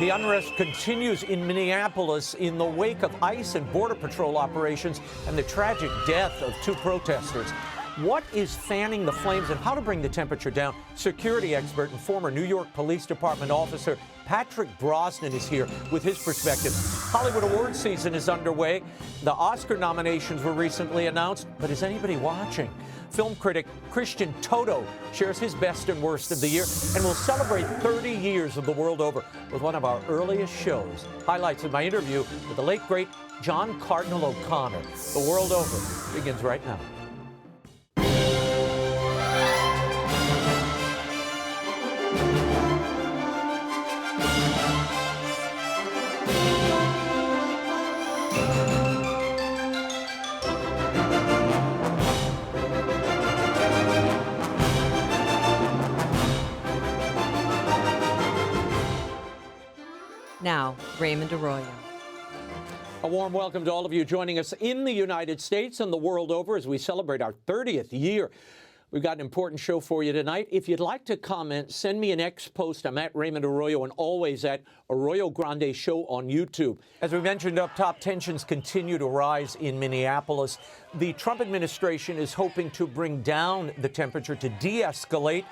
The unrest continues in Minneapolis in the wake of ICE and Border Patrol operations and the tragic death of two protesters. What is fanning the flames and how to bring the temperature down? Security expert and former New York Police Department officer Patrick Brosnan is here with his perspective. Hollywood awards season is underway. The Oscar nominations were recently announced, but is anybody watching? Film critic Christian Toto shares his best and worst of the year, and will celebrate 30 years of The World Over with one of our earliest shows. Highlights of my interview with the late, great John Cardinal O'Connor. The World Over begins right now. Now, Raymond Arroyo. A warm welcome to all of you joining us in the United States and the world over as we celebrate our 30th year. We've got an important show for you tonight. If you'd like to comment, send me an X post. I'm at Raymond Arroyo and always at Arroyo Grande Show on YouTube. As we mentioned up top, tensions continue to rise in Minneapolis. The Trump administration is hoping to bring down the temperature to de-escalate.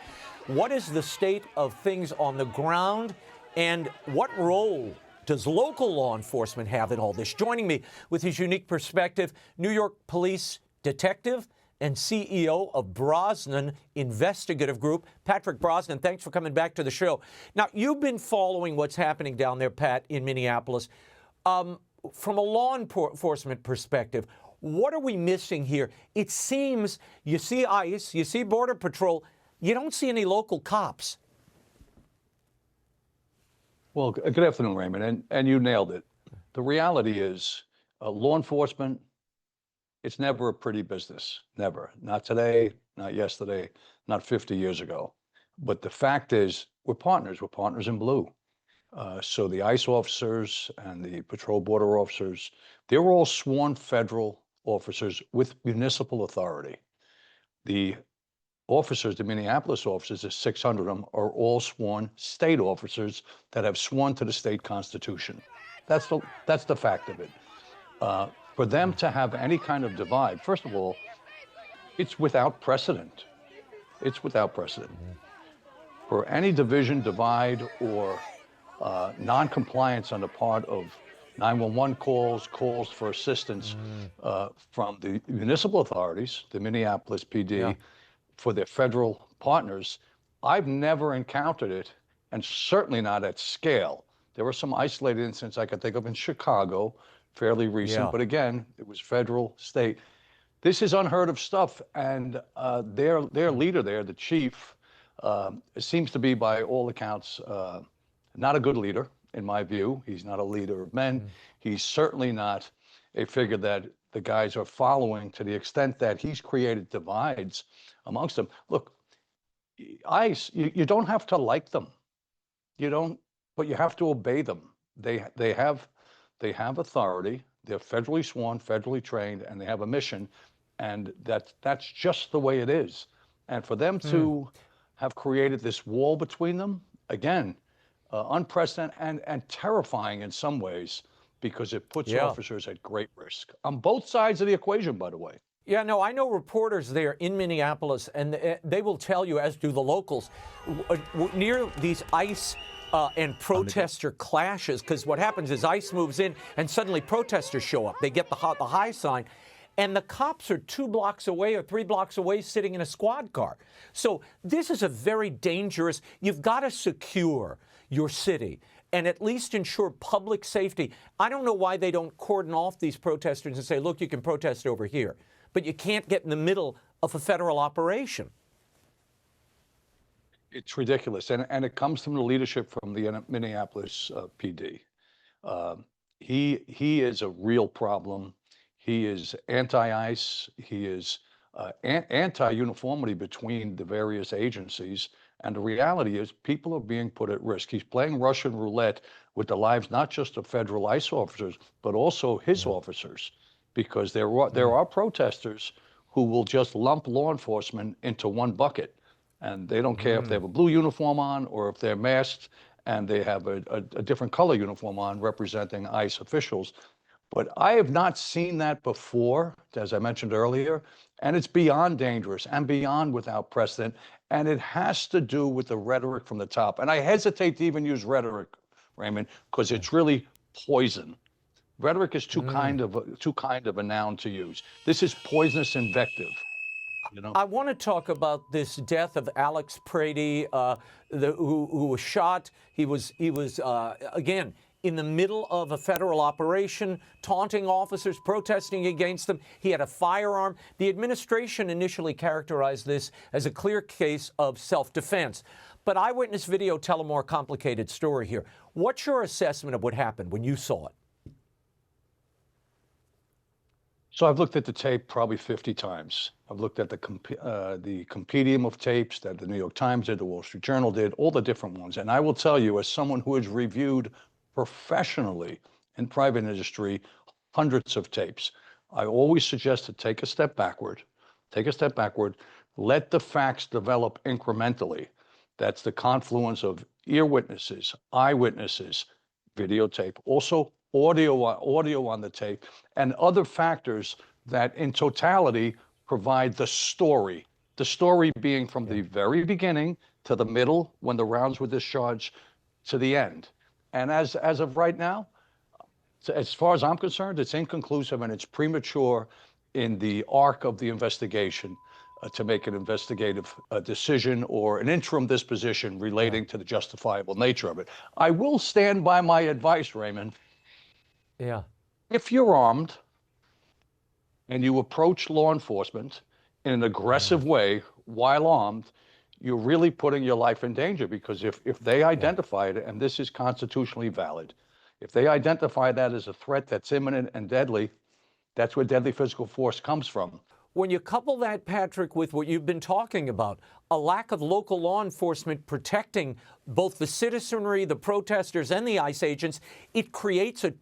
What is the state of things on the ground? And what role does local law enforcement have in all this? Joining me with his unique perspective, New York Police detective and CEO of Brosnan Investigative Group, Patrick Brosnan. Thanks for coming back to the show. Now, you've been following what's happening down there, Pat, in Minneapolis. From a law enforcement perspective, what are we missing here? It seems you see ICE, you see Border Patrol, you don't see any local cops. Well, good afternoon, Raymond, and you nailed it. The reality is law enforcement, it's never a pretty business, never. Not today, not yesterday, not 50 years ago. But the fact is, we're partners in blue. So the ICE officers and the patrol border officers, they're all sworn federal officers with municipal authority. The officers, the Minneapolis officers, there's 600 of them, are all sworn state officers that have sworn to the state constitution. That's the fact of it. For them to have any kind of divide, first of all, it's without precedent. It's without precedent. For any division, divide, or non-compliance on the part of 911 calls for assistance from the municipal authorities, the Minneapolis PD, for their federal partners, I've never encountered it, and certainly not at scale. There were some isolated incidents I could think of in Chicago, fairly recent, but again, it was federal, state. This is unheard of stuff, and their leader there, the chief, seems to be, by all accounts, not a good leader, in my view. He's not a leader of men. He's certainly not a figure that the guys are following to the extent that he's created divides amongst them. Look, ICE, you don't have to like them. You don't, but you have to obey them. They have authority. They're federally sworn, federally trained, and they have a mission. And that's just the way it is. And for them to have created this wall between them, again, unprecedented and terrifying in some ways, because it puts officers at great risk on both sides of the equation, by the way. Yeah, no, I know reporters there in Minneapolis, and they will tell you, as do the locals, near these ICE and protester clashes, because what happens is ICE moves in and suddenly protesters show up. They get the high sign, and the cops are 2 blocks away or 3 blocks away sitting in a squad car. So this is a very dangerous, you've got to secure your city and at least ensure public safety. I don't know why they don't cordon off these protesters and say, look, you can protest over here, but you can't get in the middle of a federal operation. It's ridiculous, and it comes from the leadership from the Minneapolis PD. He is a real problem. He is anti-ICE. He is anti-uniformity between the various agencies. And the reality is people are being put at risk. He's playing Russian roulette with the lives not just of federal ICE officers, but also his officers, because there are protesters who will just lump law enforcement into one bucket. And they don't care if they have a blue uniform on or if they're masked. and they have a different color uniform on representing ICE officials. But I have not seen that before, as I mentioned earlier, and it's beyond dangerous and beyond without precedent. And it has to do with the rhetoric from the top. And I hesitate to even use rhetoric, Raymond, because it's really poison. Rhetoric is too kind of a noun to use. This is poisonous invective. You know? I want to talk about this death of Alex Prady, who was shot. He was again in the middle of a federal operation, taunting officers, protesting against them. He had a firearm. The administration initially characterized this as a clear case of self-defense. But eyewitness video tell a more complicated story here. What's your assessment of what happened when you saw it? So I've looked at the tape probably 50 times. I've looked at the compendium of tapes that the New York Times did, the Wall Street Journal did, all the different ones. And I will tell you, as someone who has reviewed professionally in private industry hundreds of tapes, I always suggest to take a step backward, let the facts develop incrementally. That's the confluence of ear witnesses, eyewitnesses, videotape, also audio on the tape, and other factors that in totality provide the story being from the very beginning to the middle when the rounds were discharged to the end. And as of right now, as far as I'm concerned, it's inconclusive and it's premature in the arc of the investigation to make an investigative decision or an interim disposition relating to the justifiable nature of it. I will stand by my advice, Raymond. Yeah. If you're armed and you approach law enforcement in an aggressive way while armed, you're really putting your life in danger, because if they identify it, and this is constitutionally valid, if they identify that as a threat that's imminent and deadly, that's where deadly physical force comes from. When you couple that, Patrick, with what you've been talking about, a lack of local law enforcement protecting both the citizenry, the protesters, and the ICE agents, it creates a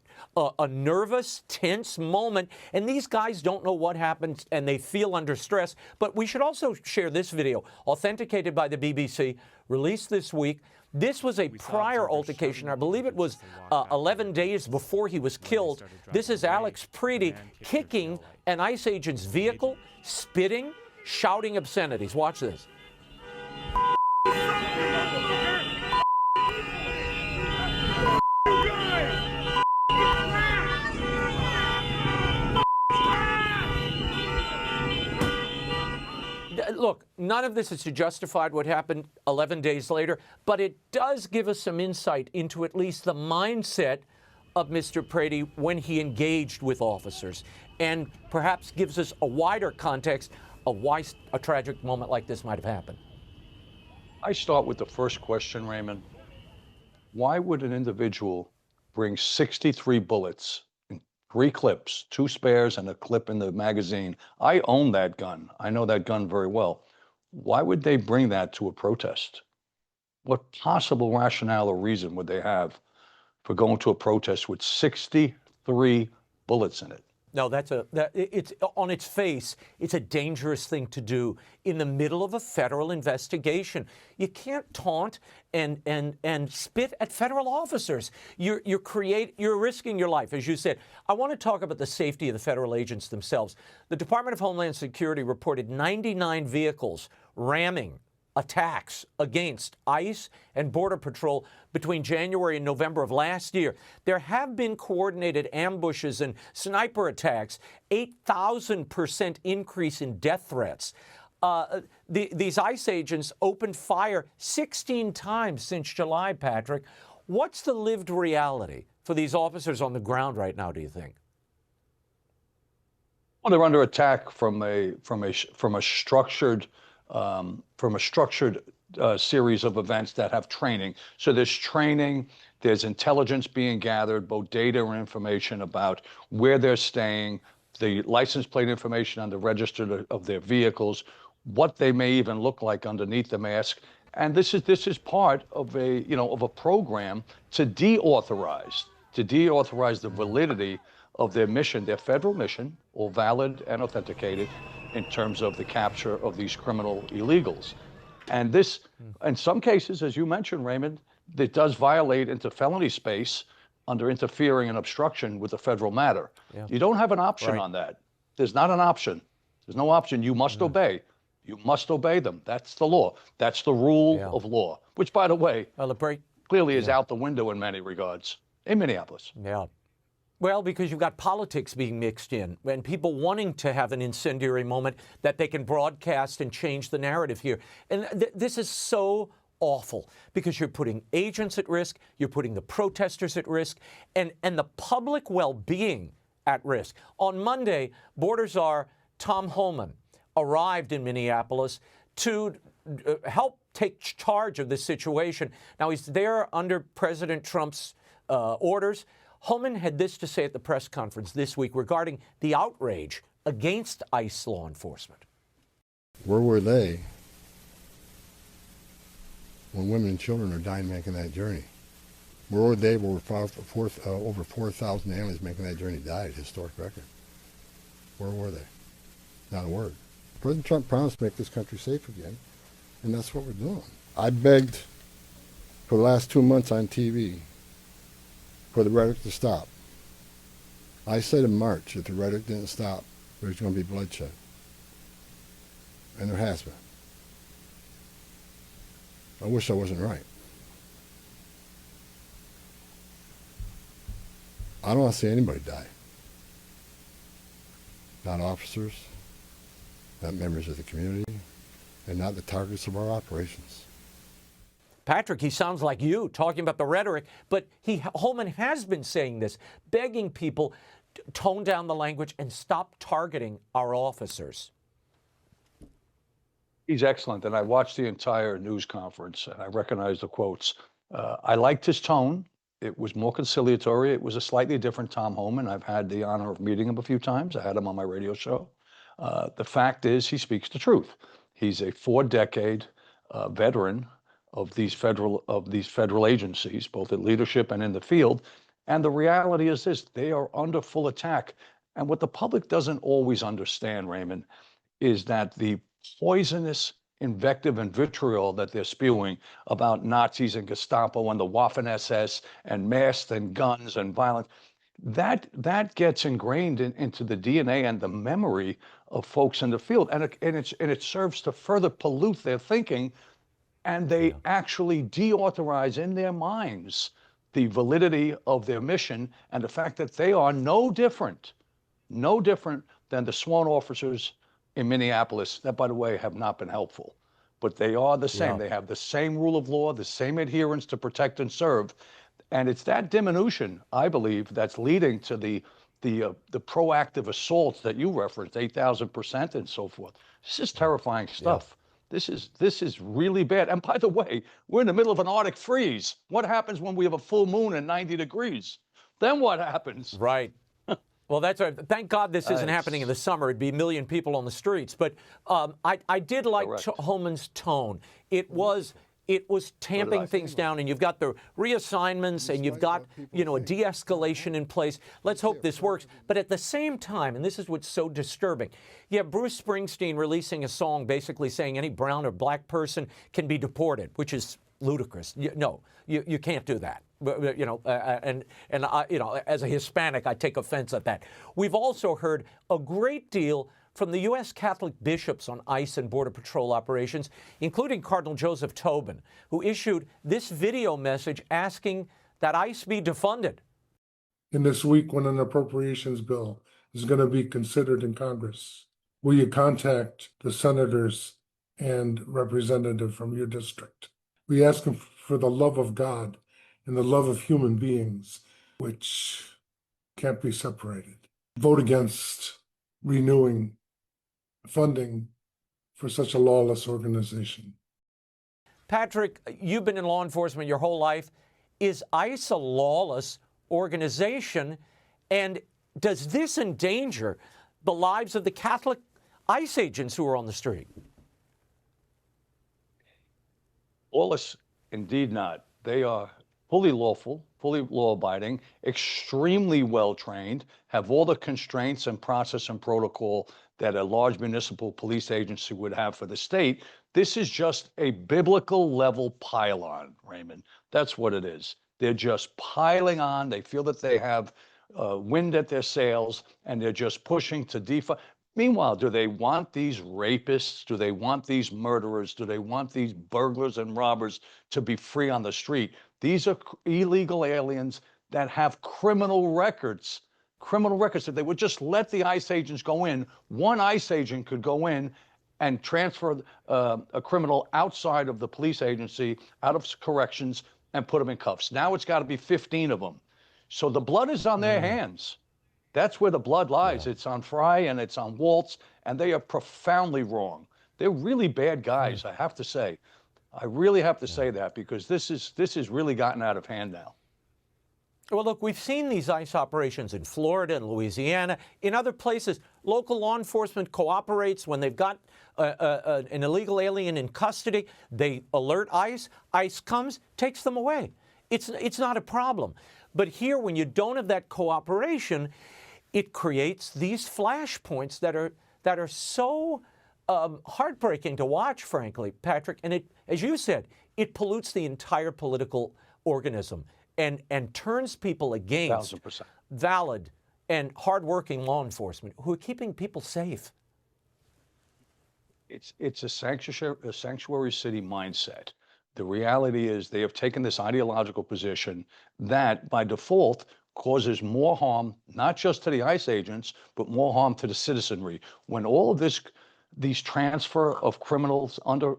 nervous, tense moment. And these guys don't know what happened, and they feel under stress. But we should also share this video, authenticated by the BBC, released this week. This was a prior altercation. I believe it was 11 days before he was killed. This is Alex Prady kicking an ICE agent's vehicle, spitting, shouting obscenities. Watch this. Look, none of this is to justify what happened 11 days later, but it does give us some insight into at least the mindset of Mr. Prady when he engaged with officers, and perhaps gives us a wider context of why a tragic moment like this might have happened. I start with the first question, Raymond. Why would an individual bring 63 bullets in 3 clips, 2 spares and a clip in the magazine? I own that gun. I know that gun very well. Why would they bring that to a protest? What possible rationale or reason would they have for going to a protest with 63 bullets in it? No, it's on its face, it's a dangerous thing to do in the middle of a federal investigation. You can't taunt and spit at federal officers. You're risking your life, as you said. I want to talk about the safety of the federal agents themselves. The Department of Homeland Security reported 99 vehicles ramming attacks against ICE and Border Patrol between January and November of last year. There have been coordinated ambushes and sniper attacks, 8,000% increase in death threats. These ICE agents opened fire 16 times since July, Patrick. What's the lived reality for these officers on the ground right now, do you think? Well, they're under attack from a structured series of events that have training. So there's training, there's intelligence being gathered, both data and information about where they're staying, the license plate information on the register of their vehicles, what they may even look like underneath the mask. And this is part of a program to deauthorize the validity of their mission, their federal mission, all valid and authenticated, in terms of the capture of these criminal illegals. And this, in some cases, as you mentioned, Raymond, that does violate into felony space under interfering and obstruction with a federal matter. Yeah. You don't have an option Right. on that. There's not an option. There's no option. You must obey. You must obey them. That's the law. That's the rule Yeah. of law, which, by the way, The break. clearly is out the window in many regards in Minneapolis. Yeah. Well, because you've got politics being mixed in and people wanting to have an incendiary moment that they can broadcast and change the narrative here. And this is so awful because you're putting agents at risk, you're putting the protesters at risk, and the public well-being at risk. On Monday, Border Czar Tom Homan arrived in Minneapolis to help take charge of this situation. Now, he's there under President Trump's orders. Homan had this to say at the press conference this week regarding the outrage against ICE law enforcement. Where were they when women and children are dying making that journey? Where were they when over 4,000 aliens making that journey died? Historic record. Where were they? Not a word. President Trump promised to make this country safe again, and that's what we're doing. I begged for the last 2 months on TV for the rhetoric to stop. I said in March, if the rhetoric didn't stop, there's going to be bloodshed. And there has been. I wish I wasn't right. I don't want to see anybody die. Not officers, not members of the community, and not the targets of our operations. Patrick, he sounds like you talking about the rhetoric, but Homan has been saying this, begging people to tone down the language and stop targeting our officers. He's excellent, and I watched the entire news conference, and I recognized the quotes. I liked his tone. It was more conciliatory. It was a slightly different Tom Homan. I've had the honor of meeting him a few times. I had him on my radio show. The fact is, he speaks the truth. He's a 4-decade veteran of these federal agencies, both at leadership and in the field. And the reality is this: they are under full attack. And what the public doesn't always understand, Raymond, is that the poisonous invective and vitriol that they're spewing about Nazis and Gestapo and the Waffen-SS and masks and guns and violence, that gets ingrained into the DNA and the memory of folks in the field, and it serves to further pollute their thinking, and they actually deauthorize in their minds the validity of their mission and the fact that they are no different than the sworn officers in Minneapolis that, by the way, have not been helpful. But they are the same. Yeah. They have the same rule of law, the same adherence to protect and serve. And it's that diminution, I believe, that's leading to the proactive assaults that you referenced, 8,000% and so forth. This is terrifying stuff. Yeah. This is really bad. And by the way, we're in the middle of an Arctic freeze. What happens when we have a full moon and 90 degrees? Then what happens? Right. Well, that's right. Thank God this isn't happening in the summer. It'd be a million people on the streets. But I did like Homan's tone. It was tamping things down, and you've got the reassignments, and you've got, a de-escalation in place. Let's hope this works. But at the same time, and this is what's so disturbing, you have Bruce Springsteen releasing a song basically saying any brown or black person can be deported, which is ludicrous. You can't do that. And as a Hispanic, I take offense at that. We've also heard a great deal from the U.S. Catholic bishops on ICE and Border Patrol operations, including Cardinal Joseph Tobin, who issued this video message asking that ICE be defunded. In this week, when an appropriations bill is going to be considered in Congress, will you contact the senators and representative from your district? We ask them for the love of God and the love of human beings, which can't be separated. Vote against renewing funding for such a lawless organization. Patrick, you've been in law enforcement your whole life. Is ICE a lawless organization? And does this endanger the lives of the Catholic ICE agents who are on the street? Lawless, indeed not. They are fully lawful, fully law-abiding, extremely well-trained, have all the constraints and process and protocol that a large municipal police agency would have for the state. This is just a biblical level pile-on, Raymond. That's what it is. They're just piling on. They feel that they have wind at their sails, and they're just pushing to defund. Meanwhile, do they want these rapists? Do they want these murderers? Do they want these burglars and robbers to be free on the street? These are illegal aliens that have criminal records. Criminal records. If they would just let the ICE agents go in, one ICE agent could go in and transfer a criminal outside of the police agency, out of corrections, and put them in cuffs. Now it's got to be 15 of them. So the blood is on their hands. That's where the blood lies. It's on Fry and it's on Waltz, and they are profoundly wrong. They're really bad guys, I have to say. I really have to say that, because this has really gotten out of hand now. Well, look, we've seen these ICE operations in Florida and Louisiana. In other places, local law enforcement cooperates when they've got an illegal alien in custody. They alert ICE. ICE comes, takes them away. It's not a problem. But here, when you don't have that cooperation, it creates these flashpoints that are so heartbreaking to watch, frankly, Patrick. And it, as you said, it pollutes the entire political organism and turns people against 1000%. valid and hardworking law enforcement who are keeping people safe. It's a sanctuary city mindset. The reality is they have taken this ideological position that, by default, causes more harm, not just to the ICE agents, but more harm to the citizenry. When all of these transfer of criminals under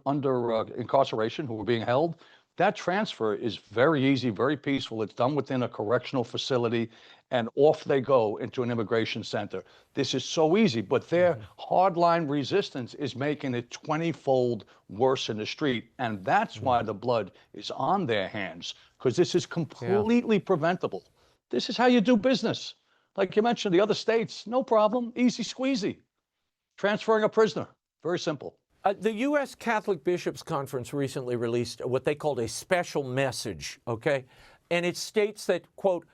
incarceration who are being held, that transfer is very easy, very peaceful. It's done within a correctional facility, and off they go into an immigration center. This is so easy, but their hardline resistance is making it 20-fold worse in the street. And that's why the blood is on their hands, because this is completely preventable. This is how you do business. Like you mentioned, the other states, no problem, easy squeezy. Transferring a prisoner, very simple. The U.S. Catholic Bishops' Conference recently released what they called a special message, okay? And it states that, quote,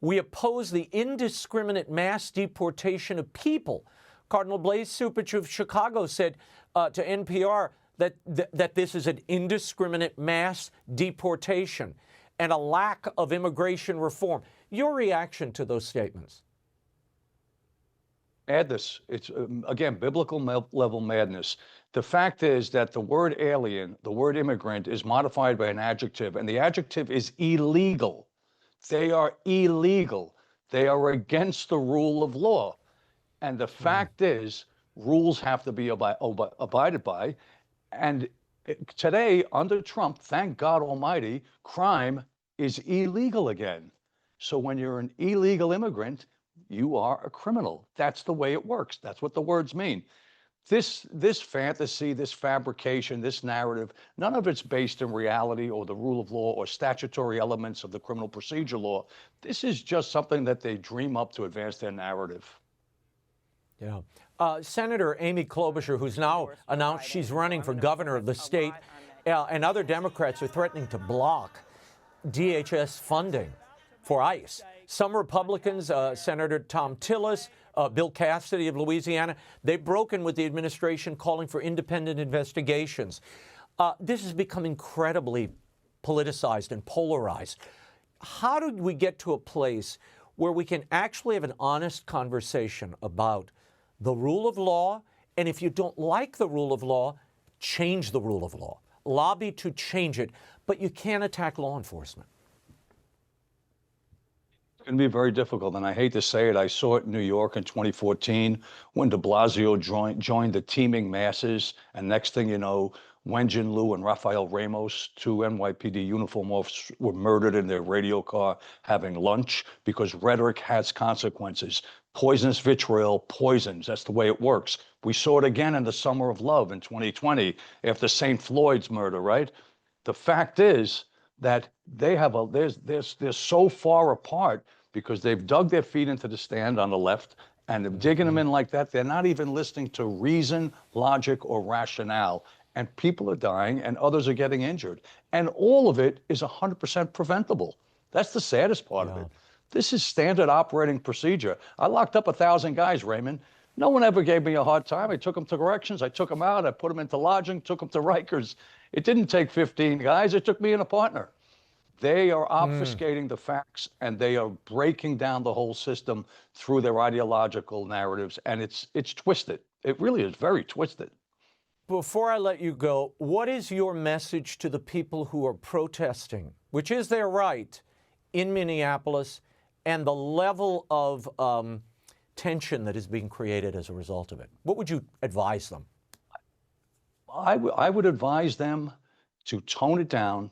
"We oppose the indiscriminate mass deportation of people." Cardinal Blaise Cupich of Chicago said to NPR that this is an indiscriminate mass deportation and a lack of immigration reform. Your reaction to those statements? Add this. It's, again, biblical level madness. The fact is that the word alien, the word immigrant, is modified by an adjective, and the adjective is illegal. They are illegal. They are against the rule of law. And the fact is, rules have to be abided by. And today, under Trump, thank God Almighty, crime is illegal again. So when you're an illegal immigrant, you are a criminal. That's the way it works. That's what the words mean. This fantasy, this fabrication, this narrative, none of it's based in reality or the rule of law or statutory elements of the criminal procedure law. This is just something that they dream up to advance their narrative. Yeah. Senator Amy Klobuchar, who's now announced she's running for governor of the state, and other Democrats are threatening to block DHS funding for ICE. Some Republicans, Senator Thom Tillis, Bill Cassidy of Louisiana, they've broken with the administration calling for independent investigations. This has become incredibly politicized and polarized. How do we get to a place where we can actually have an honest conversation about the rule of law, and if you don't like the rule of law, change the rule of law, lobby to change it, but you can't attack law enforcement? It's going to be very difficult, and I hate to say it. I saw it in New York in 2014 when de Blasio joined the teeming masses, and next thing you know, Wenjin Liu and Rafael Ramos, two NYPD uniform officers, were murdered in their radio car having lunch, because rhetoric has consequences. Poisonous vitriol poisons. That's the way it works. We saw it again in the Summer of Love in 2020 after St. Floyd's murder, right? The fact is that they have they're so far apart because they've dug their feet into the stand on the left, and they're digging them in like that. They're not even listening to reason, logic, or rationale. And people are dying and others are getting injured. And all of it is 100% preventable. That's the saddest part of it. This is standard operating procedure. I locked up 1,000 guys, Raymond. No one ever gave me a hard time. I took them to corrections. I took them out. I put them into lodging, took them to Rikers. It didn't take 15 guys. It took me and a partner. They are obfuscating the facts, and they are breaking down the whole system through their ideological narratives, and it's twisted. It really is very twisted. Before I let you go, what is your message to the people who are protesting, which is their right, in Minneapolis, and the level of tension that is being created as a result of it? What would you advise them? I would advise them to tone it down,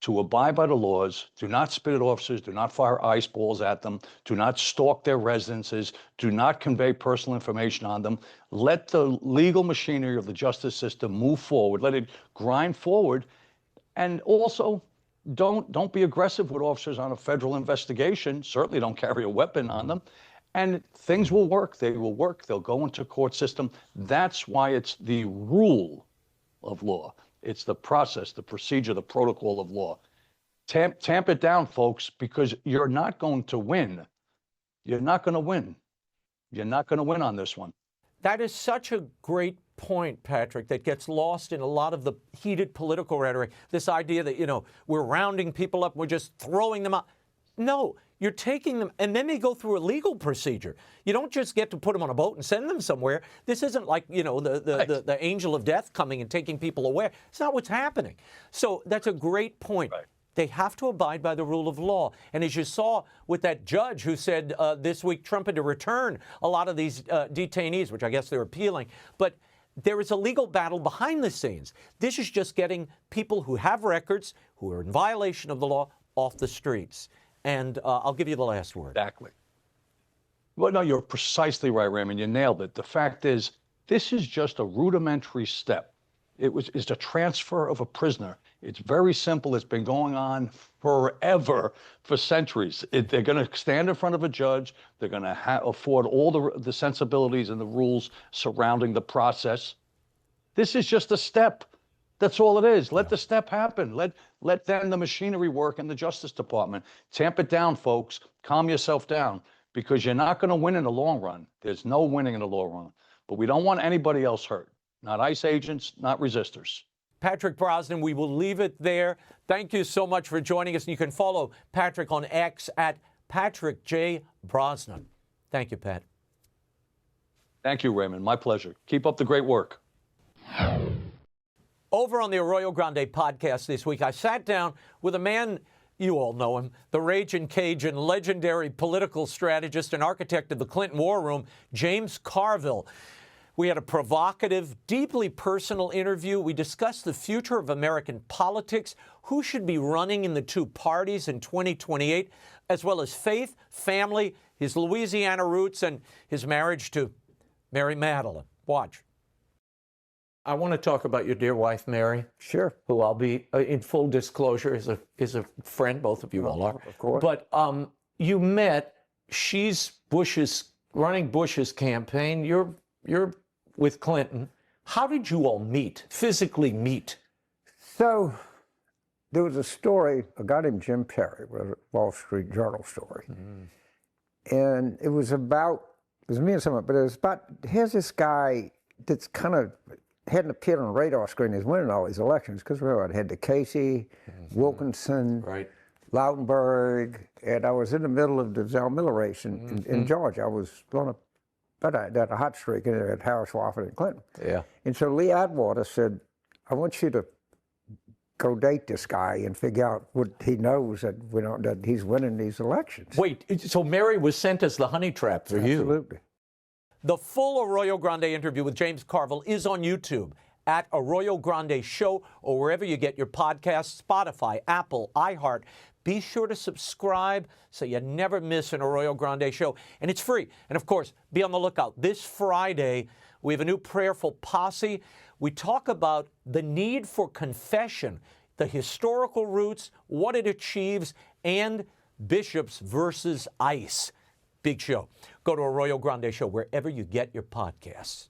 to abide by the laws, do not spit at officers, do not fire ice balls at them, do not stalk their residences, do not convey personal information on them. Let the legal machinery of the justice system move forward, let it grind forward, and also don't be aggressive with officers on a federal investigation. Certainly don't carry a weapon on them. And things will work. They will work. They'll go into court system. That's why it's the rule of law. It's the process, the procedure, the protocol of law. Tamp it down, folks, because you're not going to win. You're not going to win. You're not going to win on this one. That is such a great point, Patrick, that gets lost in a lot of the heated political rhetoric. This idea that, you know, we're rounding people up, we're just throwing them out. No, you're taking them, and then they go through a legal procedure. You don't just get to put them on a boat and send them somewhere. This isn't like, you know, the angel of death coming and taking people away. It's not what's happening. So that's a great point. Right. They have to abide by the rule of law. And as you saw with that judge who said this week Trump had to return a lot of these detainees, which I guess they're appealing, but there is a legal battle behind the scenes. This is just getting people who have records, who are in violation of the law, off the streets. And I'll give you the last word. Exactly. Well, no, you're precisely right, Raymond. You nailed it. The fact is, this is just a rudimentary step. It's a transfer of a prisoner. It's very simple. It's been going on forever, for centuries. They're going to stand in front of a judge. They're going to afford all the sensibilities and the rules surrounding the process. This is just a step. That's all it is. Let the step happen. Let then the machinery work in the Justice Department. Tamp it down, folks. Calm yourself down, because you're not going to win in the long run. There's no winning in the long run. But we don't want anybody else hurt. Not ICE agents, not resistors. Patrick Brosnan, we will leave it there. Thank you so much for joining us. And you can follow Patrick on X at Patrick J. Brosnan. Thank you, Pat. Thank you, Raymond. My pleasure. Keep up the great work. Over on the Arroyo Grande podcast this week, I sat down with a man, you all know him, the Ragin' Cajun, legendary political strategist and architect of the Clinton War Room, James Carville. We had a provocative, deeply personal interview. We discussed the future of American politics, who should be running in the two parties in 2028, as well as faith, family, his Louisiana roots, and his marriage to Mary Madeline. Watch. I want to talk about your dear wife, Mary. Sure. Who I'll be, in full disclosure, is a friend. Both of you all are. Of course. But you met. She's running Bush's campaign. You're with Clinton. How did you all meet? Physically meet? So there was a story. A guy named Jim Perry, a Wall Street Journal story, and it was me and someone. But it was about, here's this guy that's kind of hadn't appeared on the radar screen. He's winning all these elections because we had Casey, Wilkinson, Lautenberg, and I was in the middle of the Zell Miller race in Georgia. I was going to, but I had a hot streak in there at Harris, Wofford, and Clinton. Yeah. And so Lee Atwater said, I want you to go date this guy and figure out what he knows that he's winning these elections. Wait, so Mary was sent as the honey trap for you? Absolutely. The full Arroyo Grande interview with James Carville is on YouTube at Arroyo Grande Show or wherever you get your podcasts, Spotify, Apple, iHeart. Be sure to subscribe so you never miss an Arroyo Grande show. And it's free. And of course, be on the lookout. This Friday, we have a new prayerful posse. We talk about the need for confession, the historical roots, what it achieves, and bishops versus ICE. Big show. Go to Arroyo Grande Show wherever you get your podcasts.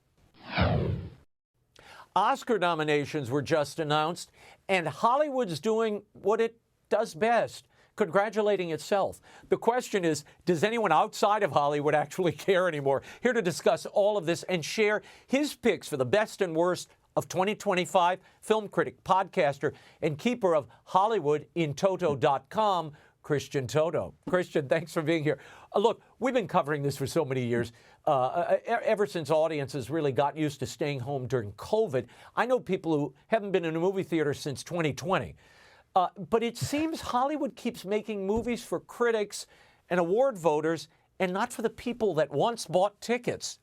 Oscar nominations were just announced, and Hollywood's doing what it does best, congratulating itself. The question is, does anyone outside of Hollywood actually care anymore? Here to discuss all of this and share his picks for the best and worst of 2025, film critic, podcaster, and keeper of HollywoodInToto.com, Christian Toto. Christian, thanks for being here. Look, we've been covering this for so many years, ever since audiences really got used to staying home during COVID. I know people who haven't been in a movie theater since 2020. But it seems Hollywood keeps making movies for critics and award voters and not for the people that once bought tickets.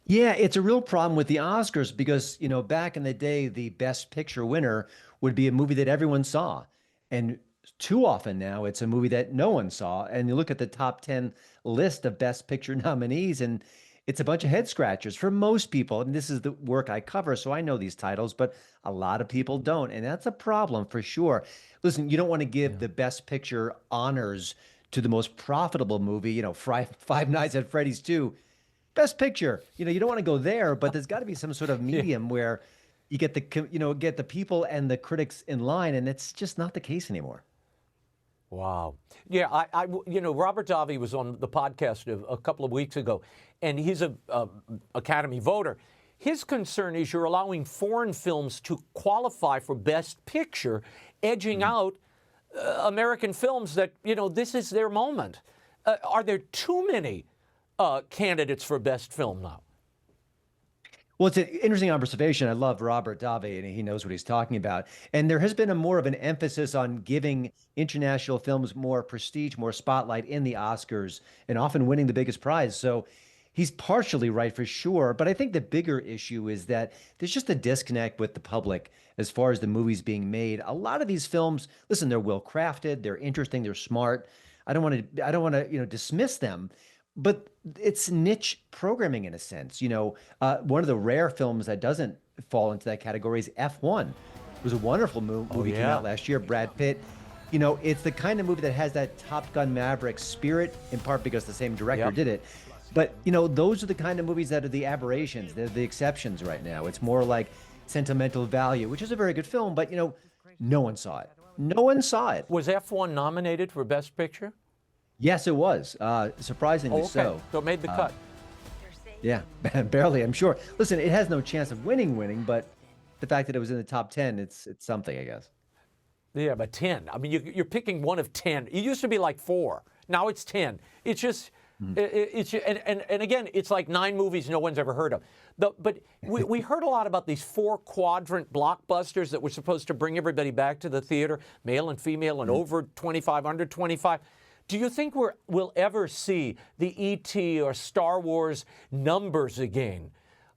Yeah, it's a real problem with the Oscars because, you know, back in the day, the Best Picture winner would be a movie that everyone saw. And too often now, it's a movie that no one saw. And you look at the top 10 list of Best Picture nominees, and it's a bunch of head scratchers for most people. And this is the work I cover, so I know these titles, but a lot of people don't. And that's a problem for sure. Listen, you don't want to give the Best Picture honors to the most profitable movie, you know, Five Nights at Freddy's 2. Best Picture, you know, you don't want to go there, but there's got to be some sort of medium where you get the people and the critics in line, and it's just not the case anymore. Wow. Yeah, Robert Davi was on the podcast a couple of weeks ago, and he's a Academy voter. His concern is you're allowing foreign films to qualify for Best Picture, edging out American films that, you know, this is their moment. Are there too many candidates for Best Film now? Well, it's an interesting observation. I love Robert Davi, and he knows what he's talking about. And there has been more of an emphasis on giving international films more prestige, more spotlight in the Oscars, and often winning the biggest prize. So he's partially right for sure. But I think the bigger issue is that there's just a disconnect with the public as far as the movies being made. A lot of these films, listen, they're well crafted, they're interesting, they're smart. I don't want to, dismiss them. But it's niche programming in a sense. You know, one of the rare films that doesn't fall into that category is F1. It was a wonderful movie, came out last year. Brad Pitt. You know, it's the kind of movie that has that Top Gun Maverick spirit, in part because the same director did it. But, you know, those are the kind of movies that are the aberrations. They're the exceptions right now. It's more like Sentimental Value, which is a very good film, but, you know, no one saw it. No one saw it. Was F1 nominated for Best Picture? Yes, it was. Surprisingly so. So it made the cut. Yeah, barely, I'm sure. Listen, it has no chance of winning, but the fact that it was in the top 10, it's something, I guess. Yeah, but 10. I mean, you're picking one of 10. It used to be like 4. Now it's 10. It's just, and again, it's like 9 movies no one's ever heard of. But we heard a lot about these 4-quadrant blockbusters that were supposed to bring everybody back to the theater, male and female, and over 25, under 25. Do you think we'll ever see the E.T. or Star Wars numbers again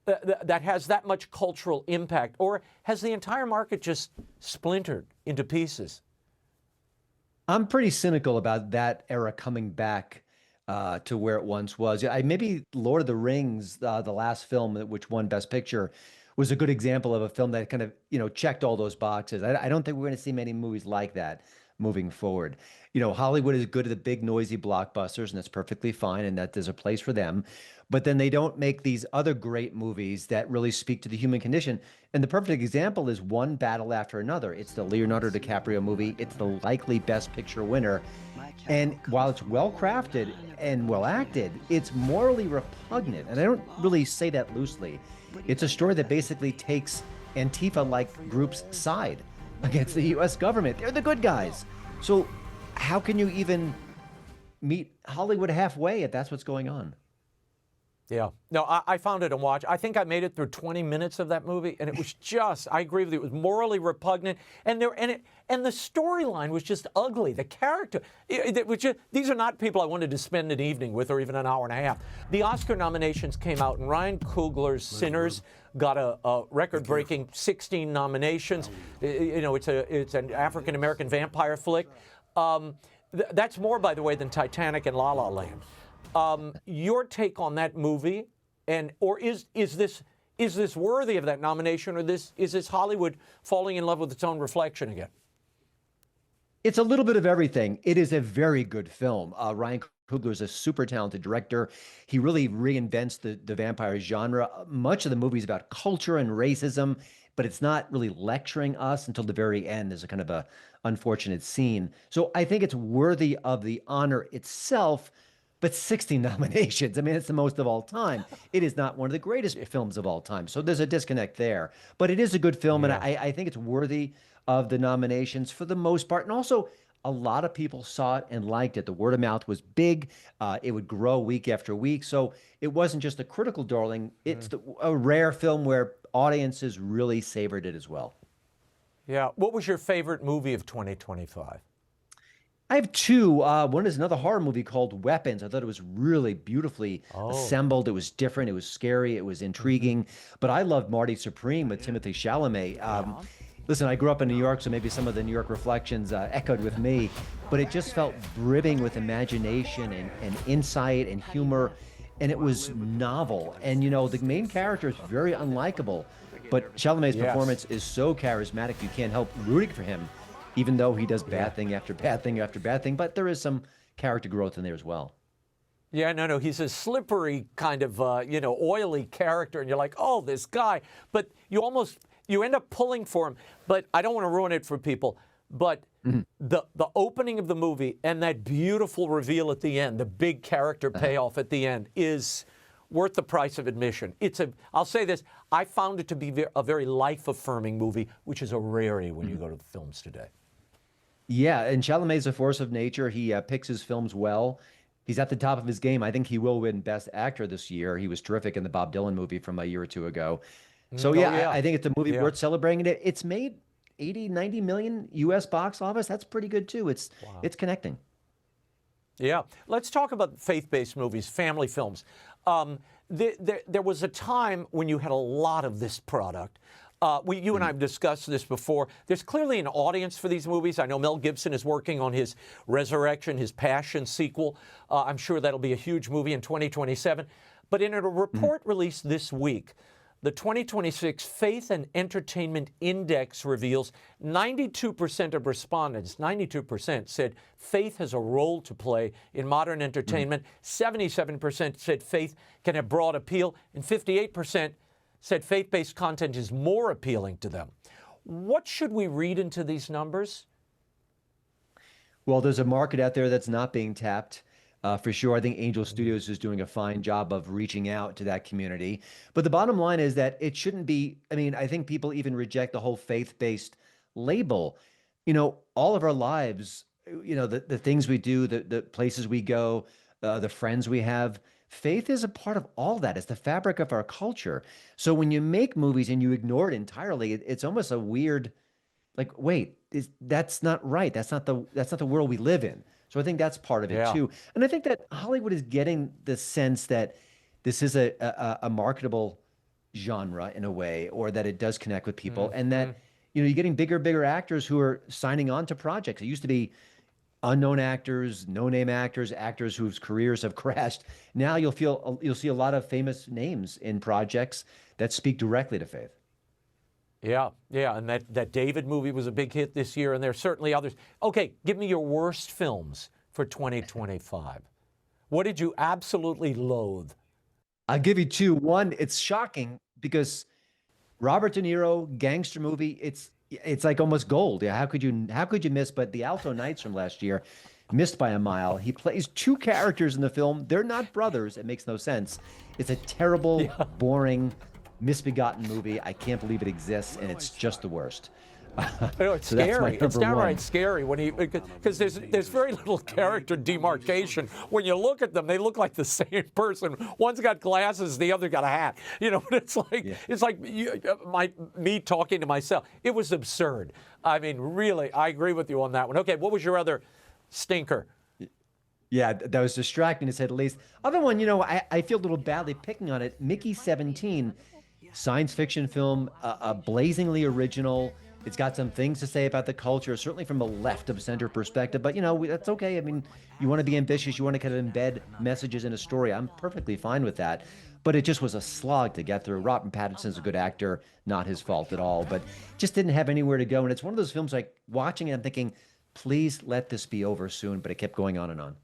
that has that much cultural impact? Or has the entire market just splintered into pieces? I'm pretty cynical about that era coming back to where it once was. Maybe Lord of the Rings, the last film which won Best Picture, was a good example of a film that kind of, checked all those boxes. I don't think we're going to see many movies like that moving forward. Hollywood is good at the big noisy blockbusters, and that's perfectly fine, and that there's a place for them. But then they don't make these other great movies that really speak to the human condition. And the perfect example is One Battle After Another. It's the Leonardo DiCaprio movie. It's the likely Best Picture winner. And while it's well crafted and well acted, it's morally repugnant. And I don't really say that loosely. It's a story that basically takes Antifa-like groups' side against the U.S. government. They're the good guys. So how can you even meet Hollywood halfway if that's what's going on? Yeah. No, I found it and watched. I think I made it through 20 minutes of that movie, and it was just, I agree with you, it was morally repugnant. And the storyline was just ugly. The character, these are not people I wanted to spend an evening with or even an hour and a half. The Oscar nominations came out, and Ryan Coogler's Sinners got a record-breaking 16 nominations. It's an African-American vampire flick. That's more, by the way, than Titanic and La La Land. Your take on that movie, or is this worthy of that nomination, or is this Hollywood falling in love with its own reflection again? It's a little bit of everything. It is a very good film. Ryan Coogler is a super talented director. He really reinvents the vampire genre. Much of the movie is about culture and racism, but it's not really lecturing us until the very end. There's a kind of a unfortunate scene. So I think it's worthy of the honor itself, but 60 nominations. I mean, it's the most of all time. It is not one of the greatest films of all time. So there's a disconnect there. But it is a good film, and I think it's worthy of the nominations for the most part. And also, a lot of people saw it and liked it. The word of mouth was big. It would grow week after week. So it wasn't just a critical darling. It's a rare film where audiences really savored it as well. Yeah. What was your favorite movie of 2025? I have two. One is another horror movie called Weapons. I thought it was really beautifully assembled. It was different. It was scary. It was intriguing. But I loved Marty Supreme with Timothée Chalamet. Listen, I grew up in New York, so maybe some of the New York reflections echoed with me. But it just felt brimming with imagination and insight and humor. And it was novel. And, you know, the main character is very unlikable. But Chalamet's performance is so charismatic, you can't help rooting for him, even though he does bad thing after bad thing after bad thing. But there is some character growth in there as well. Yeah, no, he's a slippery kind of, oily character, and you're like, oh, this guy. But you end up pulling for him. But I don't want to ruin it for people. But the opening of the movie and that beautiful reveal at the end, the big character payoff at the end, is worth the price of admission. I'll say this, I found it to be a very life-affirming movie, which is a rarity when you go to the films today. Yeah, and Chalamet's a force of nature. He picks his films well. He's at the top of his game. I think he will win Best Actor this year. He was terrific in the Bob Dylan movie from a year or two ago. So I think it's a movie worth celebrating. It's made 80, 90 million US box office. That's pretty good too. It's connecting. Yeah. Let's talk about faith-based movies, family films. There was a time when you had a lot of this product. You and I have discussed this before. There's clearly an audience for these movies. I know Mel Gibson is working on his Resurrection, his Passion sequel. I'm sure that'll be a huge movie in 2027. But in a report released this week, the 2026 Faith and Entertainment Index reveals 92% of respondents, 92%, said faith has a role to play in modern entertainment. 77% said faith can have broad appeal, and 58% said faith-based content is more appealing to them. What should we read into these numbers? Well, there's a market out there that's not being tapped. For sure, I think Angel Studios is doing a fine job of reaching out to that community. But the bottom line is that it shouldn't be, I think people even reject the whole faith-based label. You know, all of our lives, the things we do, the places we go, the friends we have, faith is a part of all that. It's the fabric of our culture. So when you make movies and you ignore it entirely, it's almost a weird, like, wait, that's not right. That's not the world we live in. So I think that's part of it too. And I think that Hollywood is getting the sense that this is a marketable genre in a way, or that it does connect with people, and that you're getting bigger actors who are signing on to projects. It used to be unknown actors, no-name actors, actors whose careers have crashed. Now you'll see a lot of famous names in projects that speak directly to faith. Yeah, and that David movie was a big hit this year, and there's certainly others. Okay, give me your worst films for 2025. What did you absolutely loathe? I'll give you two. One, it's shocking because Robert De Niro, gangster movie, it's like almost gold. Yeah, how could you miss? But The Alto Knights from last year, missed by a mile. He plays two characters in the film. They're not brothers. It makes no sense. It's a terrible, boring, misbegotten movie. I can't believe it exists, and it's just the worst. It's So that's my scary. It's number downright one. scary because there's very little character demarcation. When you look at them, they look like the same person. One's got glasses, the other got a hat. But it's like me talking to myself. It was absurd. I mean, really, I agree with you on that one. Okay, what was your other stinker? Yeah, that was distracting to say the least. Other one, I feel a little badly picking on it. Mickey 17, science fiction film, blazingly original. It's got some things to say about the culture, certainly from a left of center perspective, but that's okay. I mean, you want to be ambitious, you want to kind of embed messages in a story. I'm perfectly fine with that. But it just was a slog to get through. Robert Pattinson's a good actor, not his fault at all, but just didn't have anywhere to go. And it's one of those films like watching it, I'm thinking, please let this be over soon, but it kept going on and on.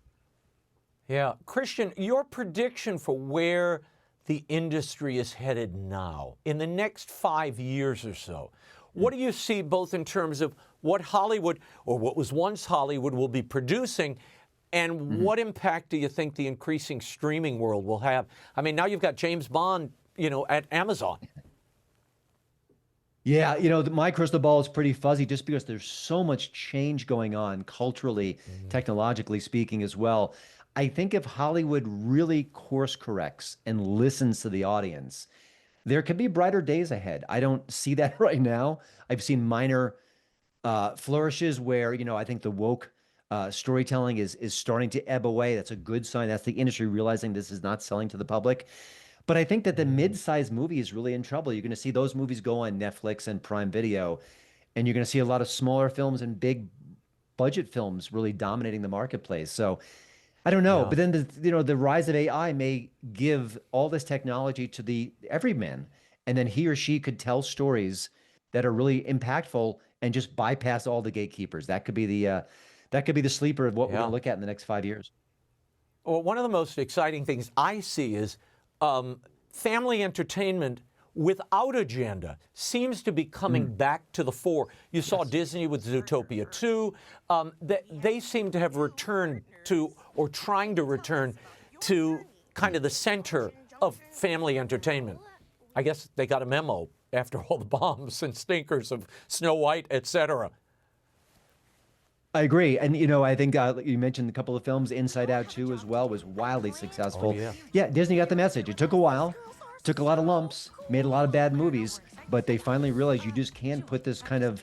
Yeah. Christian, your prediction for where the industry is headed now, in the next 5 years or so? What do you see both in terms of what Hollywood, or what was once Hollywood, will be producing, and what impact do you think the increasing streaming world will have? I mean, now you've got James Bond, at Amazon. Yeah, my crystal ball is pretty fuzzy just because there's so much change going on culturally, technologically speaking as well. I think if Hollywood really course corrects and listens to the audience, there could be brighter days ahead. I don't see that right now. I've seen minor flourishes where, I think the woke storytelling is starting to ebb away. That's a good sign. That's the industry realizing this is not selling to the public. But I think that the mid-sized movie is really in trouble. You're going to see those movies go on Netflix and Prime Video, and you're going to see a lot of smaller films and big budget films really dominating the marketplace. So I don't know, but then the rise of AI may give all this technology to the everyman, and then he or she could tell stories that are really impactful and just bypass all the gatekeepers. That could be the sleeper of what we're going to look at in the next 5 years. Well, one of the most exciting things I see is family entertainment without agenda seems to be coming back to the fore. You saw Disney with Zootopia 2. They seem to have returned to, or trying to return to, kind of the center of family entertainment. I guess they got a memo after all the bombs and stinkers of Snow White, etc. I agree. And, I think you mentioned a couple of films. Inside Out 2 as well was wildly successful. Yeah, Disney got the message. It took a while, took a lot of lumps, made a lot of bad movies, but they finally realized you just can't put this kind of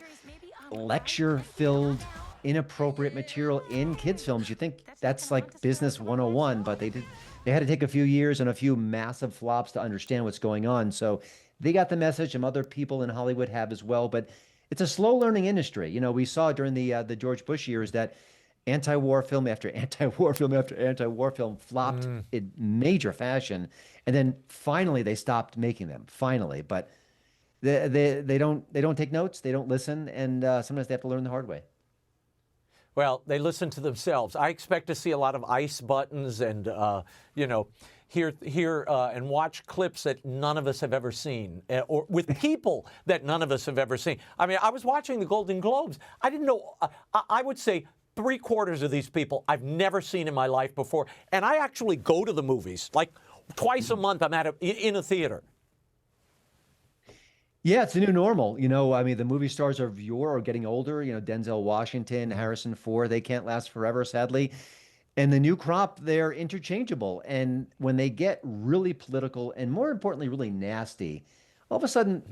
lecture-filled, inappropriate material in kids' films. You think that's like business 101, but they had to take a few years and a few massive flops to understand what's going on. So they got the message, and other people in Hollywood have as well. But it's a slow learning industry. We saw during the George Bush years that anti-war film after anti-war film after anti-war film flopped in major fashion, and then finally they stopped making them. Finally, but they don't take notes, they don't listen, and sometimes they have to learn the hard way. Well, they listen to themselves. I expect to see a lot of ice buttons and hear and watch clips that none of us have ever seen, or with people that none of us have ever seen. I mean, I was watching the Golden Globes. I didn't know, I would say 3/4 of these people I've never seen in my life before. And I actually go to the movies, like twice a month I'm in a theater. Yeah, it's the new normal. I mean, the movie stars of yore are getting older. Denzel Washington, Harrison Ford, they can't last forever, sadly. And the new crop, they're interchangeable. And when they get really political and, more importantly, really nasty, all of a sudden,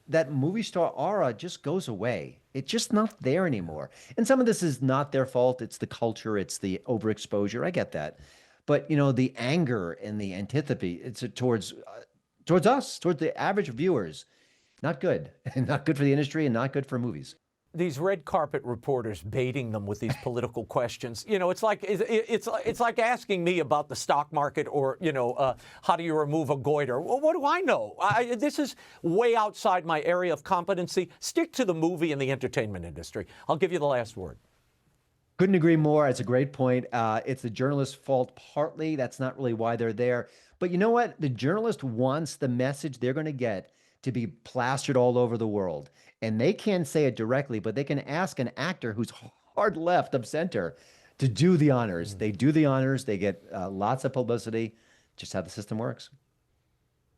that movie star aura just goes away. It's just not there anymore. And some of this is not their fault. It's the culture. It's the overexposure. I get that. But, the anger and the antipathy, it's towards us, towards the average viewers. Not good. Not good for the industry and not good for movies. These red carpet reporters baiting them with these political questions. It's like asking me about the stock market, or how do you remove a goiter? Well, what do I know? This is way outside my area of competency. Stick to the movie and the entertainment industry. I'll give you the last word. Couldn't agree more. It's a great point. It's the journalist's fault partly. That's not really why they're there. But you know what? The journalist wants the message they're going to get to be plastered all over the world. And they can't say it directly, but they can ask an actor who's hard left of center to do the honors. They do the honors. They get lots of publicity. Just how the system works.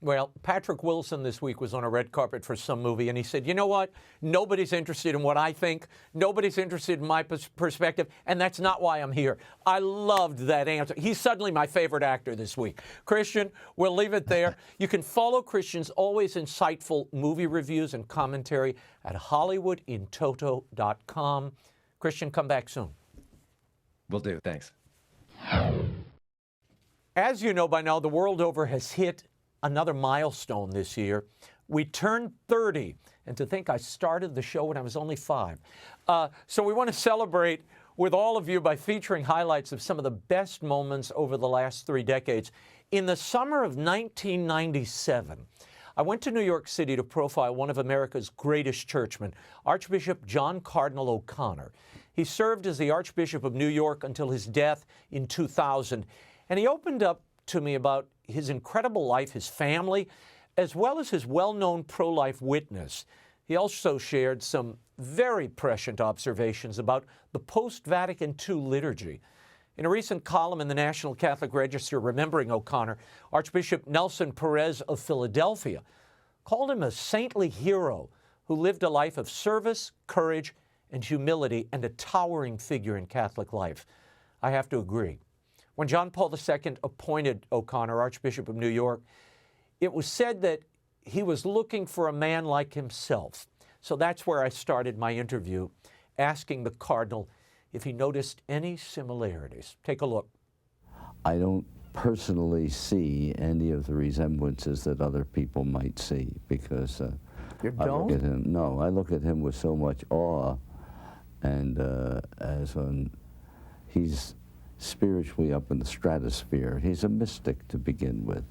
Well, Patrick Wilson this week was on a red carpet for some movie, and he said, you know what? Nobody's interested in what I think. Nobody's interested in my perspective, and that's not why I'm here. I loved that answer. He's suddenly my favorite actor this week. Christian, we'll leave it there. You can follow Christian's always insightful movie reviews and commentary at HollywoodInToto.com. Christian, come back soon. Will do. Thanks. As you know by now, the world over has hit another milestone this year. We turned 30, and to think I started the show when I was only 5. So we want to celebrate with all of you by featuring highlights of some of the best moments over the last 3 decades. In the summer of 1997, I went to New York City to profile one of America's greatest churchmen, Archbishop John Cardinal O'Connor. He served as the Archbishop of New York until his death in 2000, and he opened up to me about his incredible life, his family, as well as his well-known pro-life witness. He also shared some very prescient observations about the post-Vatican II liturgy. In a recent column in the National Catholic Register remembering O'Connor, Archbishop Nelson Perez of Philadelphia called him a saintly hero who lived a life of service, courage, and humility, and a towering figure in Catholic life. I have to agree. When John Paul II appointed O'Connor Archbishop of New York, it was said that he was looking for a man like himself. So that's where I started my interview, asking the Cardinal if he noticed any similarities. Take a look. I don't personally see any of the resemblances that other people might see, because You I look don't? at him. No, I look at him with so much awe, and he's spiritually up in the stratosphere. He's a mystic to begin with,